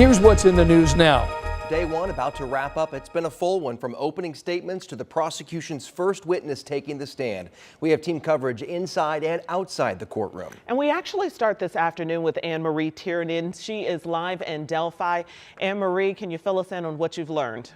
Here's what's in the news now. Day one about to wrap up. It's been a full one, from opening statements to the prosecution's first witness taking the stand. We have team coverage inside and outside the courtroom. And we actually start this afternoon with Anne-Marie Tiernan. She is live in Delphi. Anne-Marie, can you fill us in on what you've learned?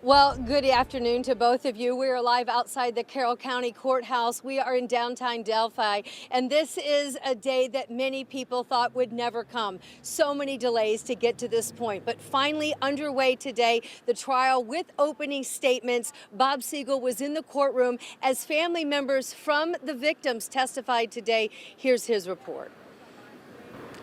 Well, good afternoon to both of you. We are live outside the Carroll County Courthouse. We are in downtown Delphi, and this is a day that many people thought would never come. So many delays to get to this point, but finally underway today, the trial with opening statements. Bob Siegel was in the courtroom as family members from the victims testified today. Here's his report.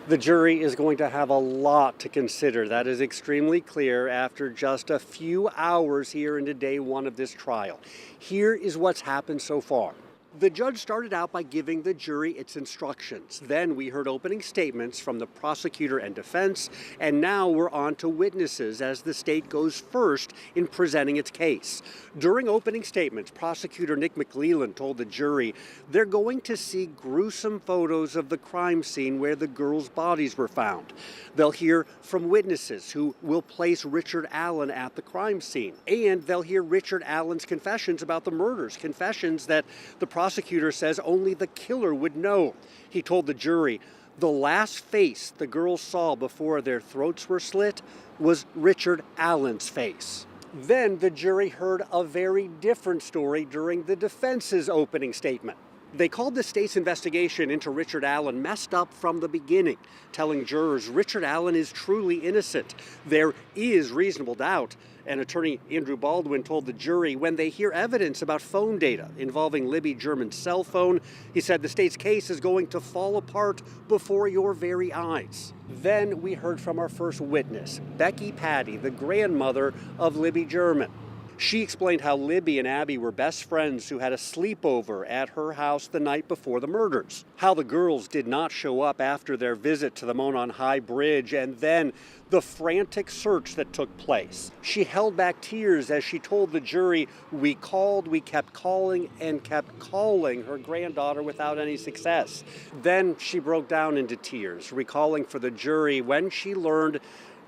The jury is going to have a lot to consider. That is extremely clear after just a few hours here into day one of this trial. Here is what's happened so far. The judge started out by giving the jury its instructions. Then we heard opening statements from the prosecutor and defense, and now we're on to witnesses as the state goes first in presenting its case. During opening statements, prosecutor Nick McLeland told the jury they're going to see gruesome photos of the crime scene where the girls' bodies were found. They'll hear from witnesses who will place Richard Allen at the crime scene, and they'll hear Richard Allen's confessions about the murders, confessions that the prosecutor says only the killer would know. He told the jury the last face the girls saw before their throats were slit was Richard Allen's face. Then the jury heard a very different story during the defense's opening statement. They called the state's investigation into Richard Allen messed up from the beginning, telling jurors Richard Allen is truly innocent. There is reasonable doubt. And attorney Andrew Baldwin told the jury when they hear evidence about phone data involving Libby German's cell phone, he said the state's case is going to fall apart before your very eyes. Then we heard from our first witness, Becky Patty, the grandmother of Libby German. She explained how Libby and Abby were best friends who had a sleepover at her house the night before the murders, how the girls did not show up after their visit to the Monon High Bridge, and then the frantic search that took place. She held back tears as she told the jury, we called, we kept calling, and kept calling her granddaughter without any success. Then she broke down into tears, recalling for the jury when she learned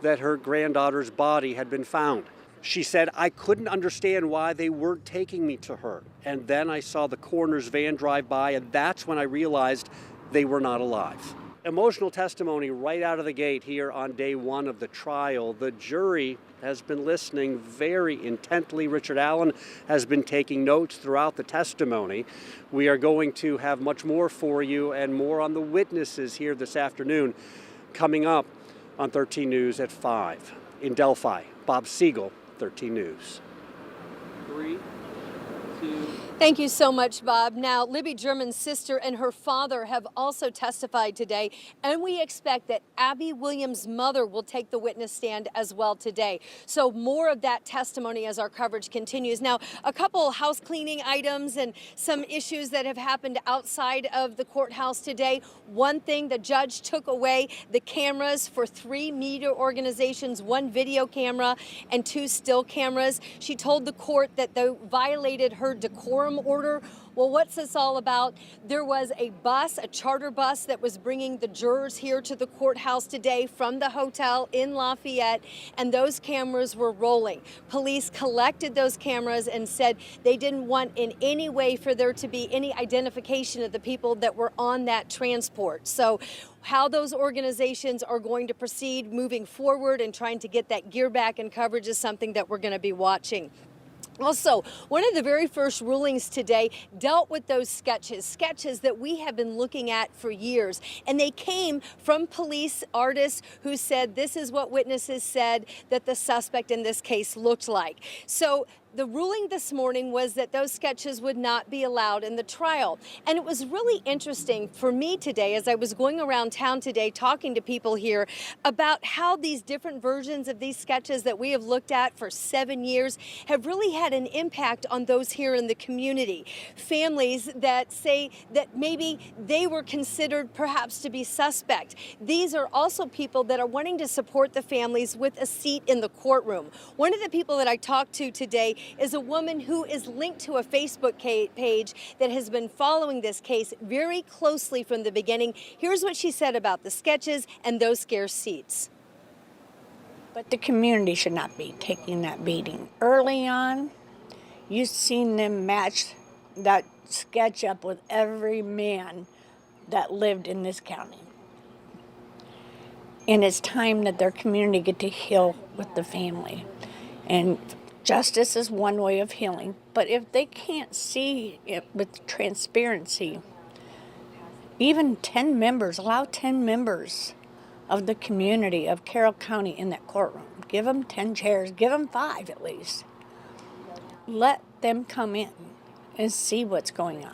that her granddaughter's body had been found. She said, I couldn't understand why they weren't taking me to her. And then I saw the coroner's van drive by, and that's when I realized they were not alive. Emotional testimony right out of the gate here on day one of the trial. The jury has been listening very intently. Richard Allen has been taking notes throughout the testimony. We are going to have much more for you and more on the witnesses here this afternoon coming up on 13 News at 5. In Delphi, Bob Siegel, 13 News. 3, 2. Thank you so much, Bob. Now, Libby German's sister and her father have also testified today, and we expect that Abby Williams' mother will take the witness stand as well today. So more of that testimony as our coverage continues. Now, a couple house cleaning items and some issues that have happened outside of the courthouse today. One thing, the judge took away the cameras for 3 media organizations, 1 video camera and 2 still cameras. She told the court that they violated her decorum order. Well, what's this all about? There was a bus, a charter bus that was bringing the jurors here to the courthouse today from the hotel in Lafayette, and those cameras were rolling. Police collected those cameras and said they didn't want in any way for there to be any identification of the people that were on that transport. So how those organizations are going to proceed moving forward and trying to get that gear back in coverage is something that we're going to be watching. Also, one of the very first rulings today dealt with those sketches that we have been looking at for years. And they came from police artists who said this is what witnesses said that the suspect in this case looked like. So the ruling this morning was that those sketches would not be allowed in the trial. And it was really interesting for me today as I was going around town today talking to people here about how these different versions of these sketches that we have looked at for 7 years have really had an impact on those here in the community. Families that say that maybe they were considered perhaps to be suspect. These are also people that are wanting to support the families with a seat in the courtroom. One of the people that I talked to today is a woman who is linked to a Facebook page that has been following this case very closely from the beginning. Here's what she said about the sketches and those scarce seats. But the community should not be taking that beating. Early on, you've seen them match that sketch up with every man that lived in this county. And it's time that their community get to heal with the family. And justice is one way of healing. But if they can't see it with transparency, even 10 members, allow 10 members of the community of Carroll County in that courtroom. Give them 10 chairs, give them 5 at least. Let them come in and see what's going on.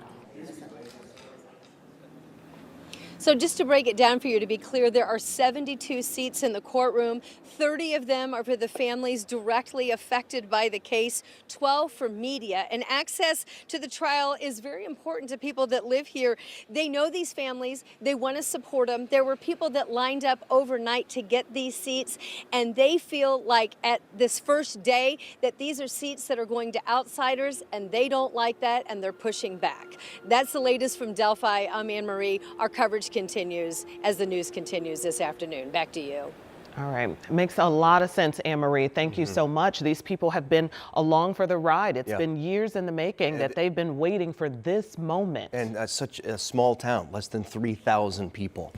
So just to break it down for you, to be clear, there are 72 seats in the courtroom. 30 of them are for the families directly affected by the case, 12 for media. And access to the trial is very important to people that live here. They know these families. They want to support them. There were people that lined up overnight to get these seats, and they feel like at this first day that these are seats that are going to outsiders, and they don't like that, and they're pushing back. That's the latest from Delphi. I'm Anne Marie. Our coverage continues as the news continues this afternoon. Back to you. All right. Makes a lot of sense, Anne Marie. Thank you so much. These people have been along for the ride. It's been years in the making that they've been waiting for this moment. And such a small town, less than 3,000 people.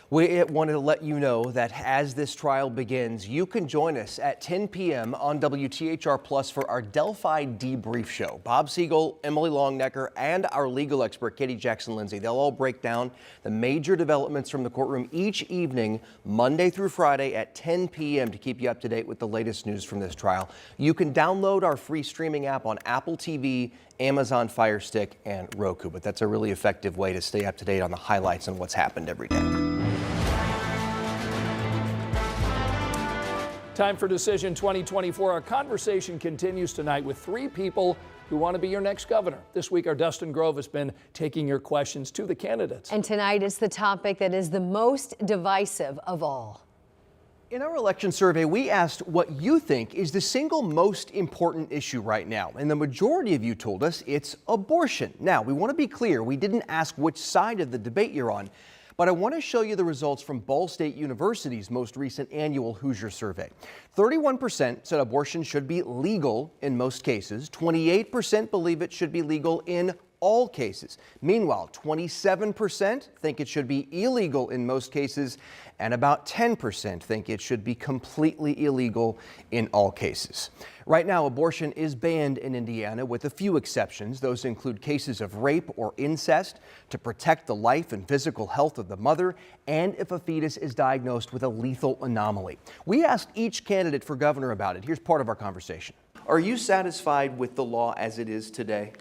We wanted to let you know that as this trial begins, you can join us at 10 p.m. on WTHR Plus for our Delphi Debrief Show. Bob Siegel, Emily Longnecker, and our legal expert, Katie Jackson-Lindsay. They'll all break down the major developments from the courtroom each evening, Monday through Friday at 10 p.m. to keep you up to date with the latest news from this trial. You can download our free streaming app on Apple TV, Amazon Fire Stick, and Roku. But that's a really effective way to stay up to date on the highlights and what's happened every day. Time for Decision 2024. Our conversation continues tonight with 3 people who want to be your next governor. This week, our Dustin Grove has been taking your questions to the candidates. And tonight is the topic that is the most divisive of all. In our election survey, we asked what you think is the single most important issue right now. And the majority of you told us it's abortion. Now, we want to be clear. We didn't ask which side of the debate you're on. But I want to show you the results from Ball State University's most recent annual Hoosier survey. 31% said abortion should be legal in most cases. 28% believe it should be legal in all cases. Meanwhile, 27% think it should be illegal in most cases, and about 10% think it should be completely illegal in all cases. Right now, abortion is banned in Indiana with a few exceptions. Those include cases of rape or incest, to protect the life and physical health of the mother, and if a fetus is diagnosed with a lethal anomaly. We asked each candidate for governor about it. Here's part of our conversation. Are you satisfied with the law as it is today?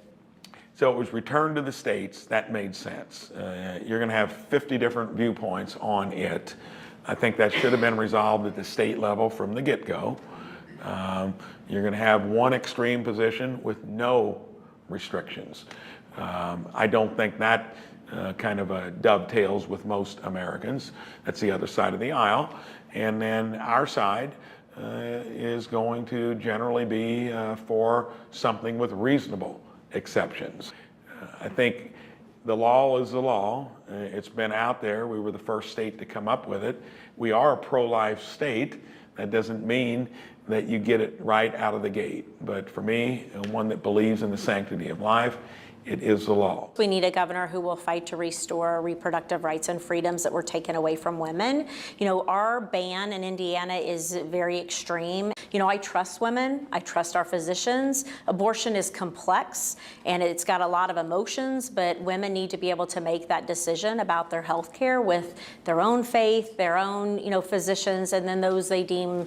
So it was returned to the states. That made sense. You're going to have 50 different viewpoints on it. I think that should have been resolved at the state level from the get-go. You're going to have one extreme position with no restrictions. I don't think that kind of dovetails with most Americans. That's the other side of the aisle. And then our side is going to generally be for something with reasonable exceptions. I think the law is the law. It's been out there. We were the first state to come up with it. We are a pro-life state. That doesn't mean that you get it right out of the gate. But for me, one that believes in the sanctity of life, it is the law. We need a governor who will fight to restore reproductive rights and freedoms that were taken away from women. You know, our ban in Indiana is very extreme. You know, I trust women. I trust our physicians. Abortion is complex and it's got a lot of emotions, but women need to be able to make that decision about their health care with their own faith, their own, physicians, and then those they deem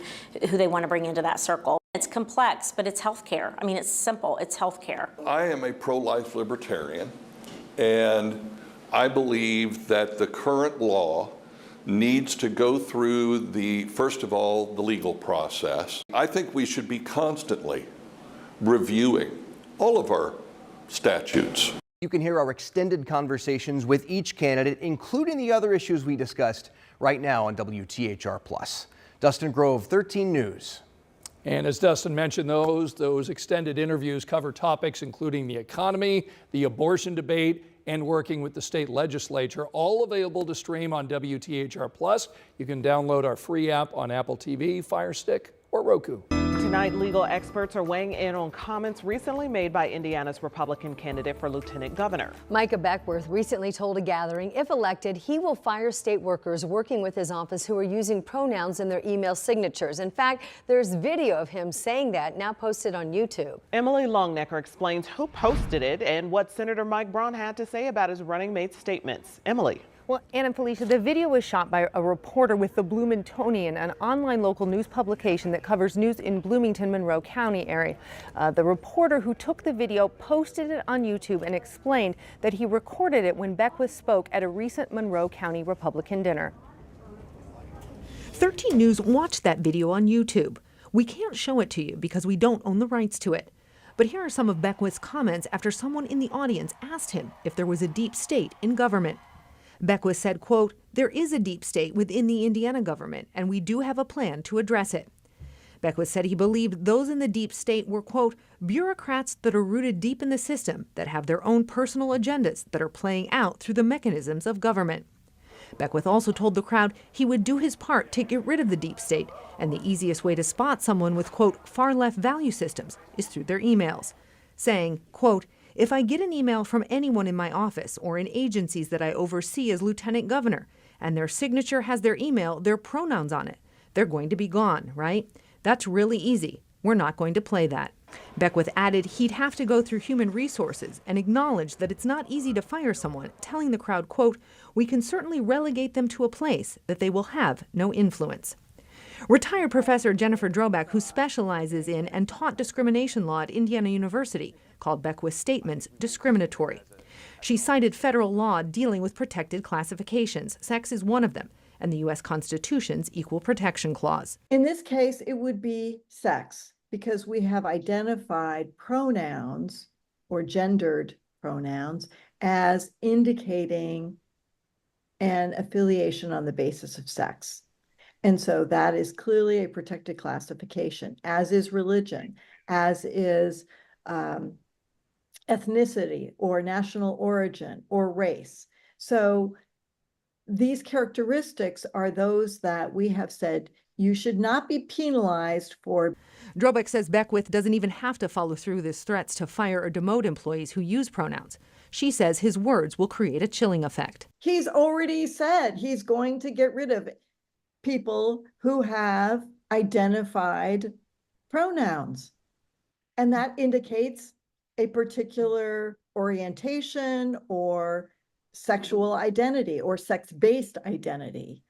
who they want to bring into that circle. It's complex, but it's healthcare. I mean, it's simple. It's healthcare. I am a pro-life libertarian, and I believe that the current law needs to go through first of all, the legal process. I think we should be constantly reviewing all of our statutes. You can hear our extended conversations with each candidate, including the other issues we discussed right now on WTHR Plus. Dustin Grove, 13 News. And as Dustin mentioned, those extended interviews cover topics including the economy, the abortion debate, and working with the state legislature, all available to stream on WTHR+. You can download our free app on Apple TV, Fire Stick, or Roku. Tonight, legal experts are weighing in on comments recently made by Indiana's Republican candidate for lieutenant governor. Micah Beckworth recently told a gathering, if elected, he will fire state workers working with his office who are using pronouns in their email signatures. In fact, there's video of him saying that now posted on YouTube. Emily Longnecker explains who posted it and what Senator Mike Braun had to say about his running mate's statements. Emily. Well, Ann and Felicia, the video was shot by a reporter with the Bloomingtonian, an online local news publication that covers news in Bloomington, Monroe County area. The reporter who took the video posted it on YouTube and explained that he recorded it when Beckworth spoke at a recent Monroe County Republican dinner. 13 News watched that video on YouTube. We can't show it to you because we don't own the rights to it. But here are some of Beckworth's comments after someone in the audience asked him if there was a deep state in government. Beckworth said, quote, "There is a deep state within the Indiana government, and we do have a plan to address it." Beckworth said he believed those in the deep state were, quote, "bureaucrats that are rooted deep in the system, that have their own personal agendas that are playing out through the mechanisms of government." Beckworth also told the crowd he would do his part to get rid of the deep state, and the easiest way to spot someone with, quote, "far-left value systems is through their emails," saying, quote, "If I get an email from anyone in my office or in agencies that I oversee as lieutenant governor, and their signature has their email, their pronouns on it, they're going to be gone, right? That's really easy. We're not going to play that." Beckworth added he'd have to go through human resources and acknowledge that it's not easy to fire someone, telling the crowd, quote, "We can certainly relegate them to a place that they will have no influence." Retired Professor Jennifer Droback, who specializes in and taught discrimination law at Indiana University, called Beckworth's statements discriminatory. She cited federal law dealing with protected classifications. Sex is one of them, and the U.S. Constitution's Equal Protection Clause. In this case, it would be sex, because we have identified pronouns or gendered pronouns as indicating an affiliation on the basis of sex. And so that is clearly a protected classification, as is religion, as is ethnicity or national origin or race. So these characteristics are those that we have said you should not be penalized for. Droback says Beckworth doesn't even have to follow through with his threats to fire or demote employees who use pronouns. She says his words will create a chilling effect. He's already said he's going to get rid of people who have identified pronouns. And that indicates a particular orientation or sexual identity or sex-based identity.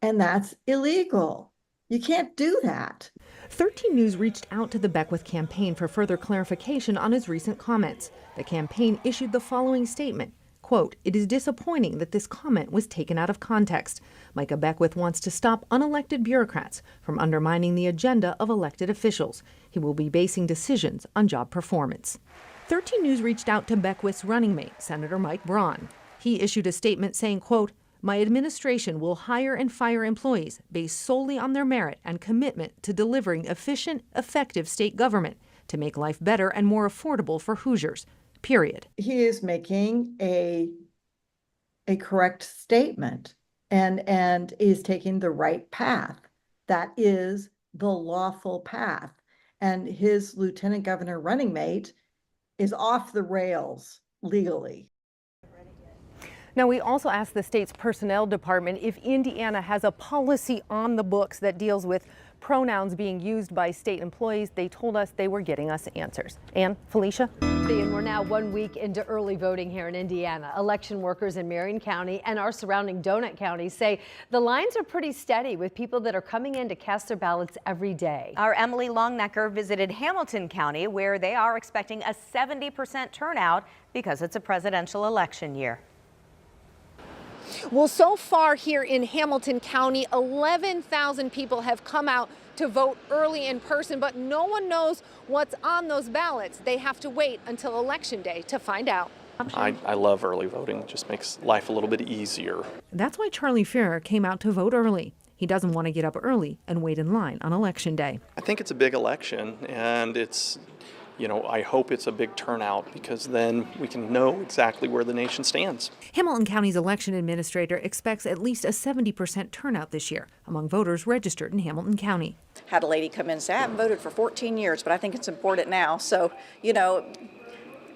And that's illegal. You can't do that. 13 News reached out to the Beckworth campaign for further clarification on his recent comments. The campaign issued the following statement. Quote, "It is disappointing that this comment was taken out of context. Micah Beckworth wants to stop unelected bureaucrats from undermining the agenda of elected officials. He will be basing decisions on job performance." 13 News reached out to Beckworth's running mate, Senator Mike Braun. He issued a statement saying, quote, "My administration will hire and fire employees based solely on their merit and commitment to delivering efficient, effective state government to make life better and more affordable for Hoosiers. Period." He is making a correct statement and is taking the right path. That is the lawful path. And his lieutenant governor running mate is off the rails legally. Now, we also asked the state's personnel department if Indiana has a policy on the books that deals with pronouns being used by state employees. They told us they were getting us answers. Ann, Felicia? And we're now 1 week into early voting here in Indiana. Election workers in Marion County and our surrounding donut counties say the lines are pretty steady with people that are coming in to cast their ballots every day. Our Emily Longnecker visited Hamilton County, where they are expecting a 70% turnout because it's a presidential election year. Well, so far here in Hamilton County, 11,000 people have come out to vote early in person, but no one knows what's on those ballots. They have to wait until Election Day to find out. I love early voting. It just makes life a little bit easier. That's why Charlie Farrer came out to vote early. He doesn't want to get up early and wait in line on Election Day. I think it's a big election, and it's, I hope it's a big turnout because then we can know exactly where the nation stands. Hamilton County's election administrator expects at least a 70% turnout this year among voters registered in Hamilton County. Had a lady come in and say, I haven't voted for 14 years, but I think it's important now. So,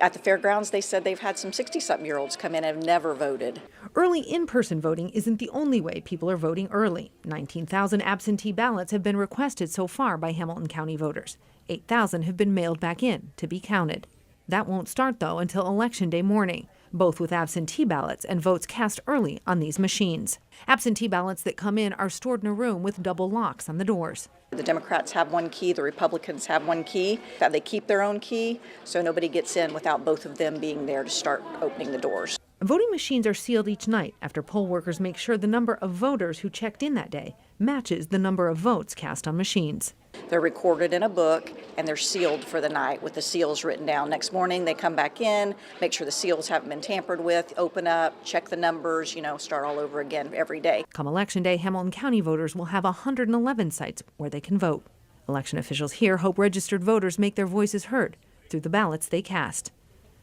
at the fairgrounds, they said they've had some 60-something-year-olds come in and have never voted. Early in-person voting isn't the only way people are voting early. 19,000 absentee ballots have been requested so far by Hamilton County voters. 8,000 have been mailed back in to be counted. That won't start, though, until Election Day morning, both with absentee ballots and votes cast early on these machines. Absentee ballots that come in are stored in a room with double locks on the doors. The Democrats have one key, the Republicans have one key. They keep their own key, so nobody gets in without both of them being there to start opening the doors. Voting machines are sealed each night after poll workers make sure the number of voters who checked in that day matches the number of votes cast on machines. They're recorded in a book and they're sealed for the night with the seals written down. Next morning they come back in, make sure the seals haven't been tampered with, open up, check the numbers, start all over again every day. Come Election Day, Hamilton County voters will have 111 sites where they can vote. Election officials here hope registered voters make their voices heard through the ballots they cast.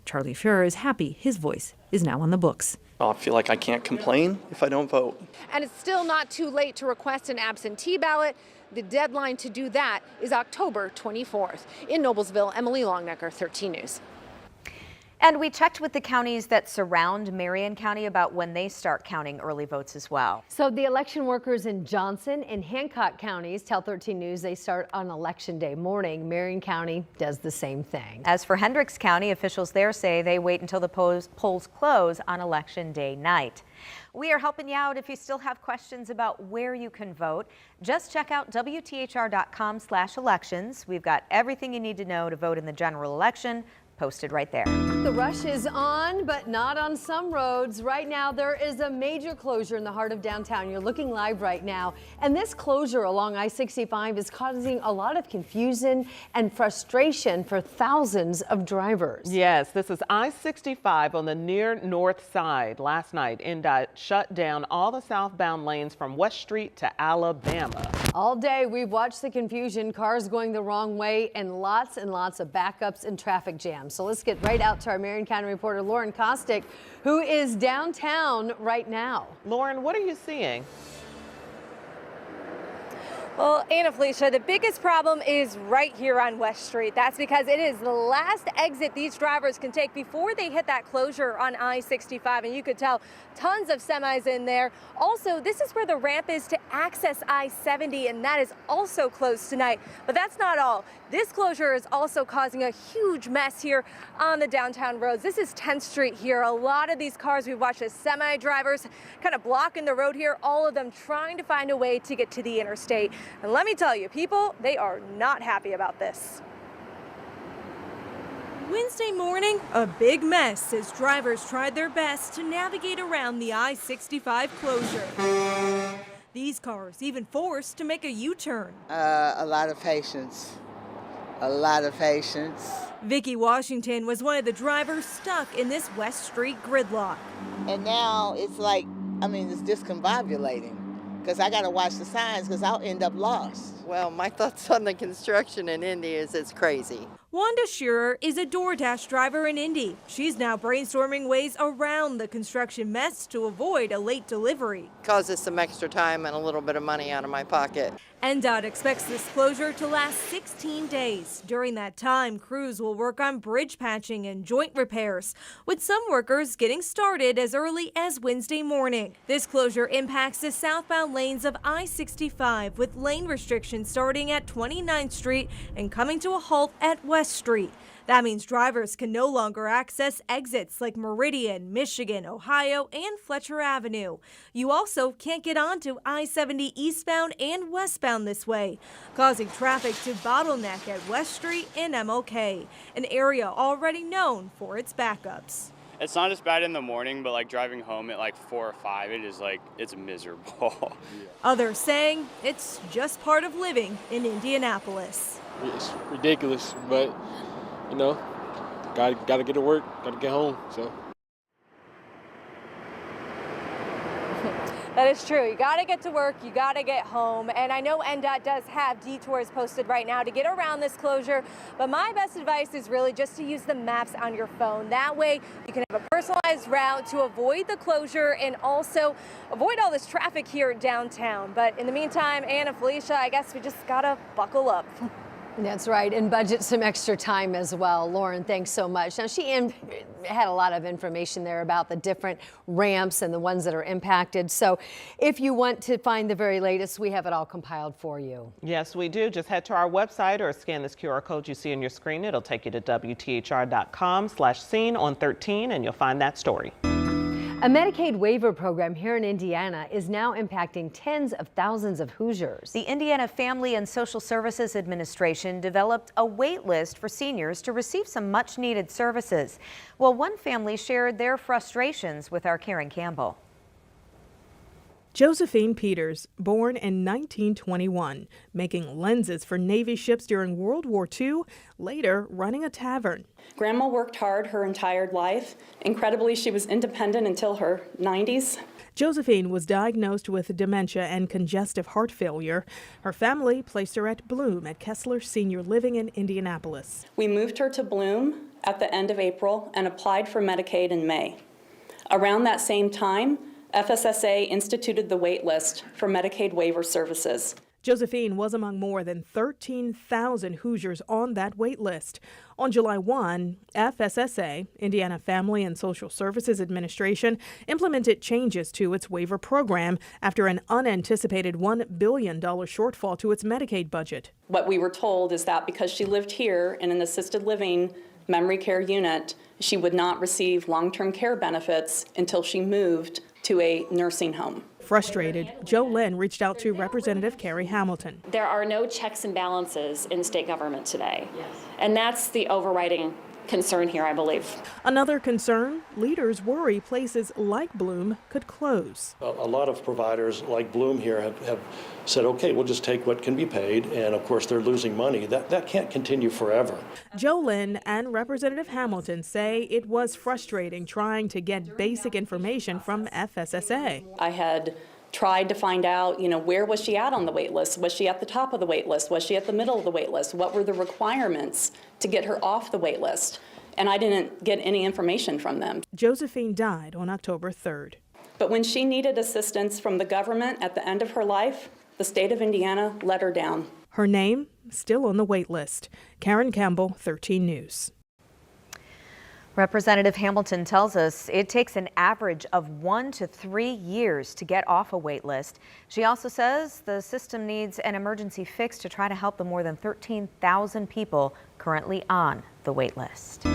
Charlie Fuhrer is happy his voice is now on the books. I feel like I can't complain if I don't vote. And it's still not too late to request an absentee ballot. The deadline to do that is October 24th. In Noblesville, Emily Longnecker, 13 News. And we checked with the counties that surround Marion County about when they start counting early votes as well. So the election workers in Johnson and Hancock counties tell 13 News they start on Election Day morning. Marion County does the same thing. As for Hendricks County, officials there say they wait until the polls close on Election Day night. We are helping you out if you still have questions about where you can vote. Just check out WTHR.com/elections. We've got everything you need to know to vote in the general election posted right there. The rush is on, but not on some roads. Right now, there is a major closure in the heart of downtown. You're looking live right now. And this closure along I65 is causing a lot of confusion and frustration for thousands of drivers. Yes, this is I65 on the near north side. Last night, NDOT shut down all the southbound lanes from West Street to Alabama. All day, we've watched the confusion, cars going the wrong way, and lots of backups and traffic jams. So let's get right out to our Marion County reporter, Lauren Kostick, who is downtown right now. Lauren, what are you seeing? Well, Anna Felicia, the biggest problem is right here on West Street. That's because it is the last exit these drivers can take before they hit that closure on I65. And you could tell tons of semis in there. Also, this is where the ramp is to access I-70, and that is also closed tonight. But that's not all. This closure is also causing a huge mess here on the downtown roads. This is 10th Street here. A lot of these cars, we've watched as semi drivers kind of blocking the road here, all of them trying to find a way to get to the interstate. And let me tell you, people, they are not happy about this. Wednesday morning, a big mess as drivers tried their best to navigate around the I-65 closure. These cars even forced to make a U-turn. A lot of patience. A lot of patience. Vicki Washington was one of the drivers stuck in this West Street gridlock. And now it's like, it's discombobulating because I got to watch the signs because I'll end up lost. Well, my thoughts on the construction in Indy is it's crazy. Wanda Shearer is a DoorDash driver in Indy. She's now brainstorming ways around the construction mess to avoid a late delivery. Causes some extra time and a little bit of money out of my pocket. NDOT expects this closure to last 16 days. During that time, crews will work on bridge patching and joint repairs, with some workers getting started as early as Wednesday morning. This closure impacts the southbound lanes of I-65, with lane restrictions starting at 29th Street and coming to a halt at West Street. That means drivers can no longer access exits like Meridian, Michigan, Ohio, and Fletcher Avenue. You also can't get onto I-70 eastbound and westbound this way, causing traffic to bottleneck at West Street and MLK, an area already known for its backups. It's not as bad in the morning, but driving home at 4 or 5, it's miserable. Others saying it's just part of living in Indianapolis. It's ridiculous, but gotta get to work, gotta get home, so. That is true. You got to get to work, you got to get home. And I know NDOT does have detours posted right now to get around this closure, but my best advice is really just to use the maps on your phone. That way you can have a personalized route to avoid the closure and also avoid all this traffic here downtown. But in the meantime, Ann and Felicia, I guess we just got to buckle up. That's right, and budget some extra time as well. Lauren, thanks so much. Now, she had a lot of information there about the different ramps and the ones that are impacted. So if you want to find the very latest, we have it all compiled for you. Yes, we do. Just head to our website or scan this QR code you see on your screen. It'll take you to WTHR.com/scene on 13, and you'll find that story. A Medicaid waiver program here in Indiana is now impacting tens of thousands of Hoosiers. The Indiana Family and Social Services Administration developed a wait list for seniors to receive some much needed services. Well, one family shared their frustrations with our Karen Campbell. Josephine Peters, born in 1921, making lenses for Navy ships during World War II, later running a tavern. Grandma worked hard her entire life. Incredibly, she was independent until her 90s. Josephine was diagnosed with dementia and congestive heart failure. Her family placed her at Bloom at Kessler Senior Living in Indianapolis. We moved her to Bloom at the end of April and applied for Medicaid in May. Around that same time, FSSA instituted the wait list for Medicaid waiver services. Josephine was among more than 13,000 Hoosiers on that wait list. On July 1, FSSA, Indiana Family and Social Services Administration, implemented changes to its waiver program after an unanticipated $1 billion shortfall to its Medicaid budget. What we were told is that because she lived here in an assisted living memory care unit, she would not receive long-term care benefits until she moved to a nursing home. Frustrated, Joe Lynn reached out to Representative Carrie Hamilton. There are no checks and balances in state government today. Yes. And that's the overriding concern here, I believe. Another concern, leaders worry places like Bloom could close. A lot of providers like Bloom here have said, okay, we'll just take what can be paid, and of course they're losing money. That can't continue forever. Joe Lynn and Representative Hamilton say it was frustrating trying to get basic information from FSSA. I had tried to find out, where was she at on the wait list? Was she at the top of the wait list? Was she at the middle of the wait list? What were the requirements to get her off the wait list? And I didn't get any information from them. Josephine died on October 3rd. But when she needed assistance from the government at the end of her life, the state of Indiana let her down. Her name still on the wait list. Karen Campbell, 13 News. Representative Hamilton tells us it takes an average of 1 to 3 years to get off a wait list. She also says the system needs an emergency fix to try to help the more than 13,000 people currently on the wait list.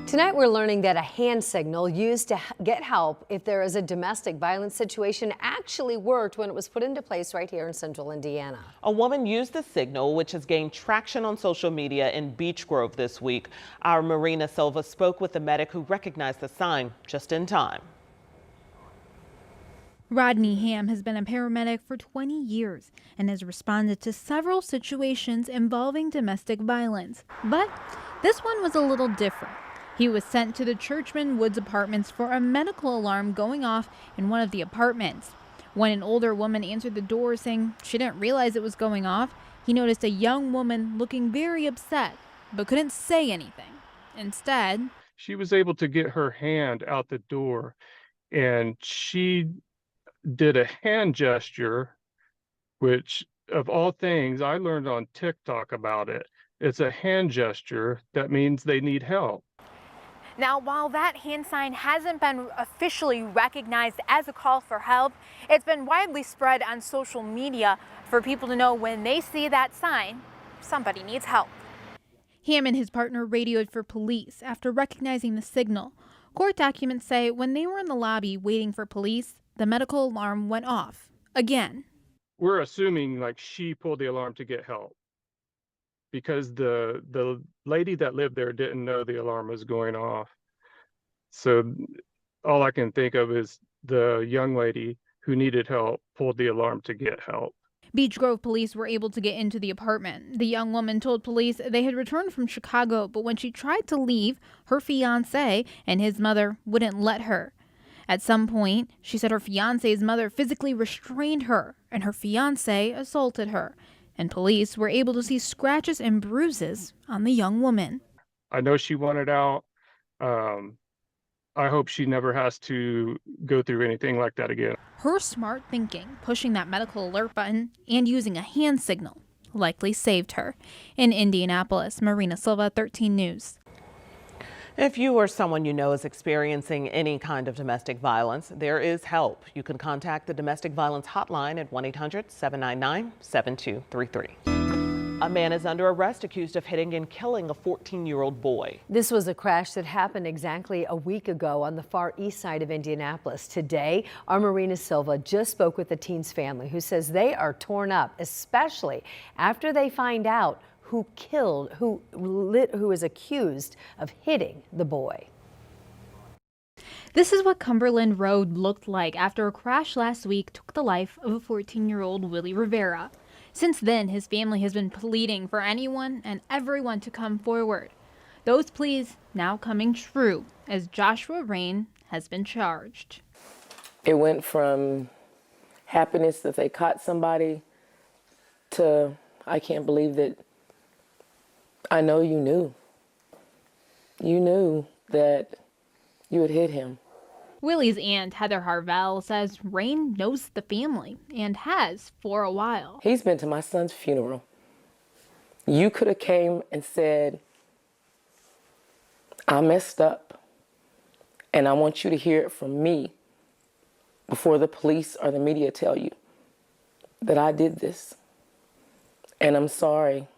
Tonight we're learning that a hand signal used to get help if there is a domestic violence situation actually worked when it was put into place right here in central Indiana. A woman used the signal, which has gained traction on social media in Beech Grove this week. Our Marina Silva spoke with the medic who recognized the sign just in time. Rodney Ham has been a paramedic for 20 years and has responded to several situations involving domestic violence. But this one was a little different. He was sent to the Churchman Woods apartments for a medical alarm going off in one of the apartments. When an older woman answered the door saying she didn't realize it was going off, he noticed a young woman looking very upset, but couldn't say anything. Instead, she was able to get her hand out the door, and she did a hand gesture, which of all things, I learned on TikTok about it. It's a hand gesture that means they need help. now, while that hand sign hasn't been officially recognized as a call for help, it's been widely spread on social media for people to know when they see that sign, somebody needs help. Ham and his partner radioed for police after recognizing the signal. Court documents say when they were in the lobby waiting for police, the medical alarm went off again. We're assuming like she pulled the alarm to get help because the lady that lived there didn't know the alarm was going off. So all I can think of is the young lady who needed help pulled the alarm to get help. Beech Grove police were able to get into the apartment. The young woman told police they had returned from Chicago, but when she tried to leave, her fiancé and his mother wouldn't let her. At some point, she said her fiance's mother physically restrained her and her fiance assaulted her. And police were able to see scratches and bruises on the young woman. I know she wanted out. I hope she never has to go through anything like that again. Her smart thinking, pushing that medical alert button, and using a hand signal likely saved her. In Indianapolis, Marina Silva, 13 News. If you or someone you know is experiencing any kind of domestic violence, there is help. You can contact the Domestic Violence Hotline at 1-800-799-7233. A man is under arrest accused of hitting and killing a 14-year-old boy. This was a crash that happened exactly a week ago on the far east side of Indianapolis. Today, our Marina Silva just spoke with the teen's family, who says they are torn up, especially after they find out who is accused of hitting the boy. This is what Cumberland Road looked like after a crash last week took the life of a 14-year-old Willie Rivera. Since then, his family has been pleading for anyone and everyone to come forward. Those pleas now coming true as Joshua Rain has been charged. It went from happiness that they caught somebody to, I can't believe that I know you knew. You knew that you had hit him. Willie's aunt, Heather Harvell, says Rain knows the family and has for a while. He's been to my son's funeral. You could have came and said, I messed up, and I want you to hear it from me before the police or the media tell you that I did this. And I'm sorry.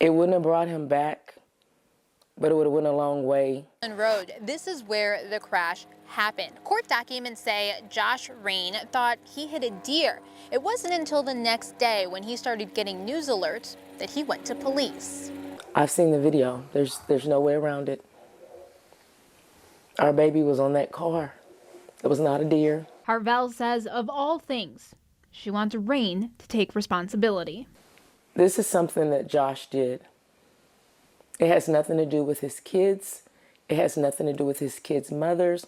It wouldn't have brought him back, but it would have went a long way. Road. This is where the crash happened. Court documents say Josh Rain thought he hit a deer. It wasn't until the next day when he started getting news alerts that he went to police. I've seen the video. There's no way around it. Our baby was on that car. It was not a deer. Harvell says of all things, she wants Rain to take responsibility. This is something that Josh did. It has nothing to do with his kids. It has nothing to do with his kids' mothers.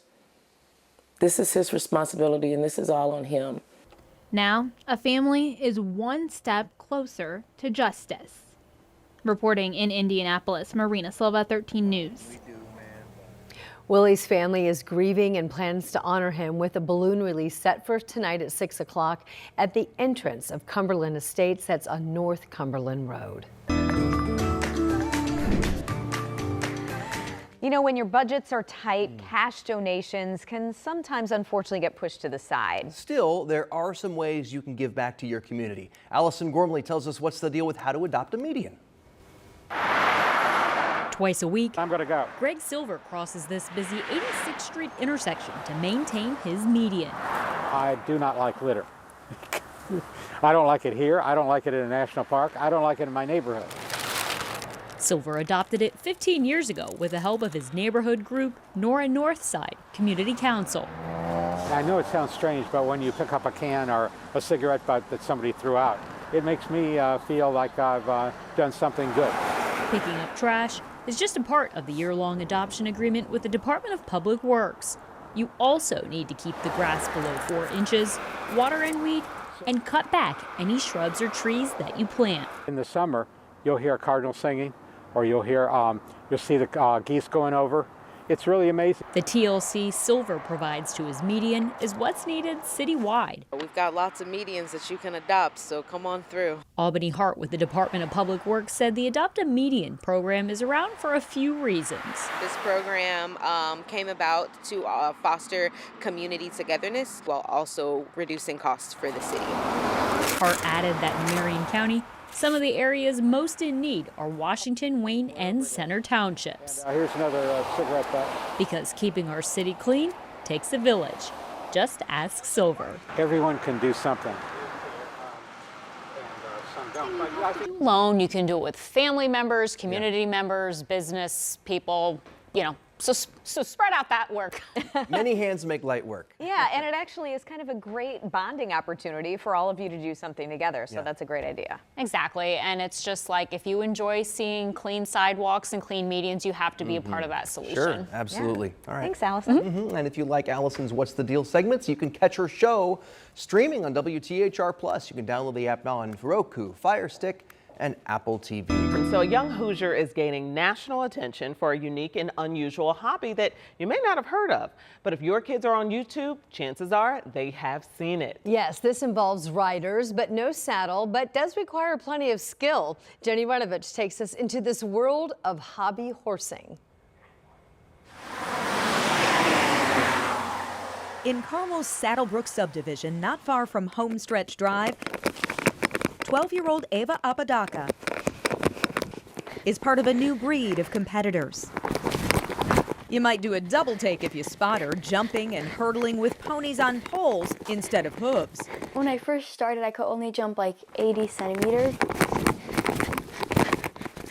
This is his responsibility, and this is all on him. Now, a family is one step closer to justice. Reporting in Indianapolis, Marina Silva, 13 News. Willie's family is grieving and plans to honor him with a balloon release set for tonight at 6 o'clock at the entrance of Cumberland Estates. That's on North Cumberland Road. You know, when your budgets are tight, cash donations can sometimes unfortunately get pushed to the side. Still, there are some ways you can give back to your community. Allison Gormley tells us what's the deal with how to adopt a median. Twice a week, I'm going to go. Greg Silver crosses this busy 86th Street intersection to maintain his median. I do not like litter. I don't like it here. I don't like it in a national park. I don't like it in my neighborhood. Silver adopted it 15 years ago with the help of his neighborhood group, Nora Northside Community Council. I know it sounds strange, but when you pick up a can or a cigarette butt that somebody threw out, it makes me feel like I've done something good. Picking up trash is just a part of the year-long adoption agreement with the Department of Public Works. You also need to keep the grass below 4 inches, water and weed, and cut back any shrubs or trees that you plant. In the summer, you'll hear cardinals singing, or you'll see the geese going over. It's really amazing. The TLC Silver provides to his median is what's needed citywide. We've got lots of medians that you can adopt, so come on through. Albany Hart with the Department of Public Works said the Adopt a Median program is around for a few reasons. This program came about to foster community togetherness while also reducing costs for the city. Hart added that in Marion County, some of the areas most in need are Washington, Wayne, and Center Townships. Here's another cigarette butt. Because keeping our city clean takes a village. Just ask Silver. Everyone can do something. Alone, you can do it with family members, community members, business people, you know, So spread out that work. Many hands make light work. Yeah, and it actually is kind of a great bonding opportunity for all of you to do something together. So Yeah. that's a great idea. Exactly, and it's just like if you enjoy seeing clean sidewalks and clean medians, you have to be a part of that solution. Sure, absolutely. All right. Thanks, Allison. And if you like Allison's What's the Deal segments, you can catch her show streaming on WTHR+. You can download the app now on Roku, Fire Stick, and Apple TV. So a young Hoosier is gaining national attention for a unique and unusual hobby that you may not have heard of. But if your kids are on YouTube, chances are they have seen it. Yes, this involves riders, but no saddle, but does require plenty of skill. Jenny Renovich takes us into this world of hobby horsing. In Carmel's Saddlebrook subdivision, not far from Homestretch Drive, 12-year-old Ava Apodaca is part of a new breed of competitors. You might do a double take if you spot her, jumping and hurdling with ponies on poles instead of hooves. When I first started, I could only jump like 80 centimeters.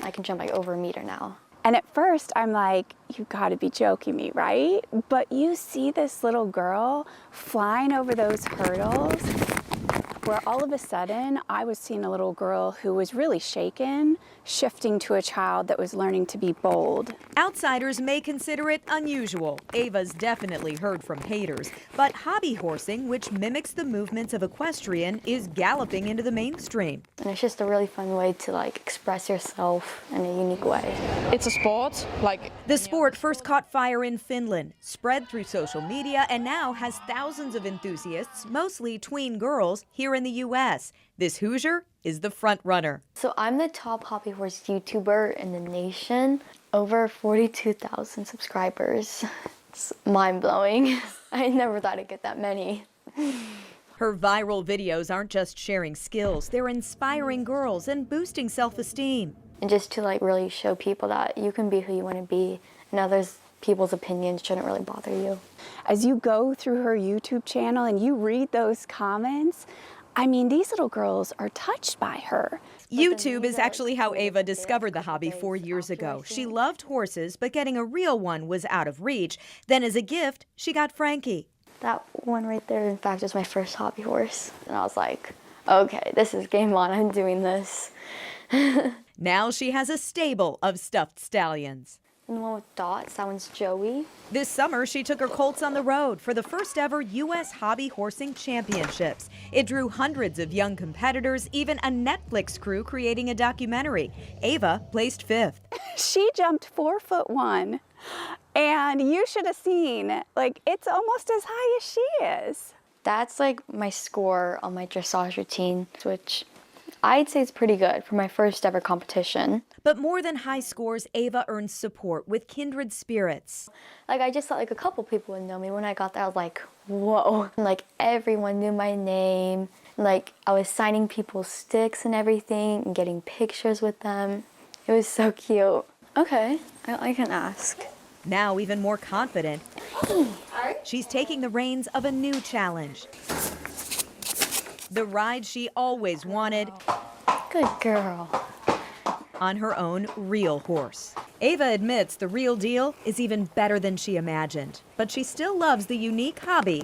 I can jump like over a meter now. And at first, I'm like, you gotta be joking me, right? But you see this little girl flying over those hurdles, where all of a sudden, I was seeing a little girl who was really shaken, shifting to a child that was learning to be bold. Outsiders may consider it unusual. Ava's definitely heard from haters. But hobby horsing, which mimics the movements of equestrian, is galloping into the mainstream. And it's just a really fun way to like express yourself in a unique way. It's a sport. The sport first caught fire in Finland, spread through social media, and now has thousands of enthusiasts, mostly tween girls, here in the U.S. This Hoosier is the front runner. So I'm the top hobby horse YouTuber in the nation. Over 42,000 subscribers. It's mind-blowing. I never thought I'd get that many. Her viral videos aren't just sharing skills, they're inspiring girls and boosting self-esteem. And just to like really show people that you can be who you want to be, and others people's opinions shouldn't really bother you. As you go through her YouTube channel and you read those comments, I mean, these little girls are touched by her. YouTube is actually how Ava discovered the hobby 4 years ago. She loved horses, but getting a real one was out of reach. Then as a gift, she got Frankie. That one right there, in fact, is my first hobby horse. And I was like, okay, this is game on, I'm doing this. Now she has a stable of stuffed stallions. And the one with dots, that one's Joey. This summer, she took her colts on the road for the first ever U.S. Hobby Horsing Championships. It drew hundreds of young competitors, even a Netflix crew creating a documentary. Ava placed 5th. She jumped 4'1", and you should have seen, like, it's almost as high as she is. That's like my score on my dressage routine, which I'd say it's pretty good for my first ever competition. But more than high scores, Ava earns support with kindred spirits. Like, I just thought like a couple people would know me. When I got there, I was like, whoa. Like, everyone knew my name. Like, I was signing people's sticks and everything and getting pictures with them. It was so cute. Okay, I can ask. Now even more confident, she's taking the reins of a new challenge. The ride she always wanted. Good girl. On her own real horse. Ava admits the real deal is even better than she imagined, but she still loves the unique hobby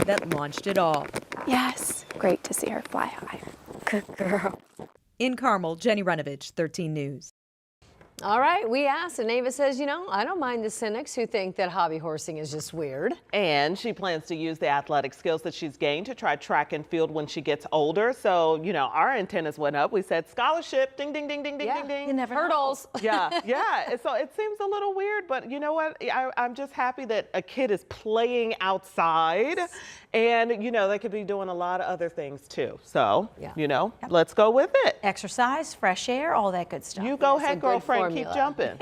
that launched it all. Yes, great to see her fly high. Good girl. In Carmel, Jenny Renovich, 13 News. All right, we asked, and Ava says, you know, I don't mind the cynics who think that hobby horsing is just weird. And she plans to use the athletic skills that she's gained to try track and field when she gets older. So, you know, our antennas went up. We said scholarship, ding, ding, ding, ding, ding, ding, ding. You never hurdles. Yeah, yeah. So it seems a little weird, but you know what? I'm just happy that a kid is playing outside. And, you know, they could be doing a lot of other things too. So, you know, let's go with it. Exercise, fresh air, all that good stuff. You go ahead, girlfriend. Keep jumping.